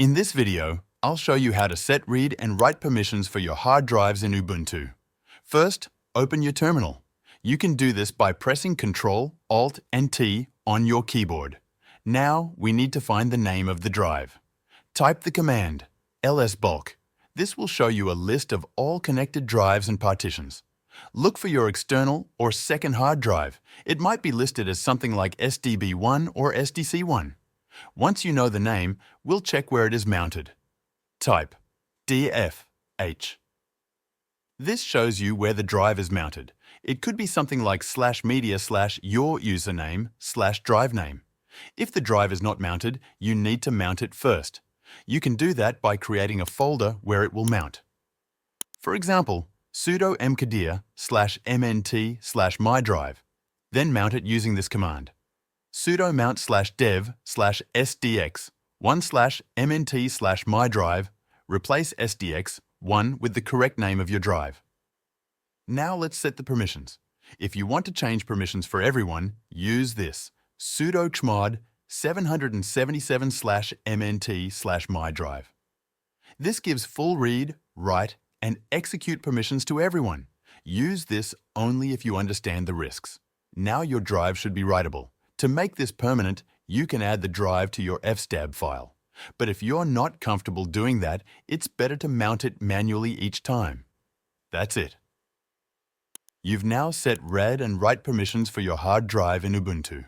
In this video, I'll show you how to set read and write permissions for your hard drives in Ubuntu. First, open your terminal. You can do this by pressing Ctrl, Alt, and T on your keyboard. Now, we need to find the name of the drive. Type the command, lsblk. This will show you a list of all connected drives and partitions. Look for your external or second hard drive. It might be listed as something like SDB1 or SDC1. Once you know the name, we'll check where it is mounted. Type dfh. This shows you where the drive is mounted. It could be something like /media/your username/drive name. If the drive is not mounted, you need to mount it first. You can do that by creating a folder where it will mount. For example, sudo mkdir/mnt/mydrive. Then mount it using this command. Sudo mount/dev/sdx 1/mnt/mydrive. Replace sdx1 with the correct name of your drive. Now let's set the permissions. If you want to change permissions for everyone, use this sudo chmod 777/mnt/mydrive. This gives full read, write, and execute permissions to everyone. Use this only if you understand the risks. Now your drive should be writable. To make this permanent, you can add the drive to your fstab file. But if you're not comfortable doing that, it's better to mount it manually each time. That's it. You've now set read and write permissions for your hard drive in Ubuntu.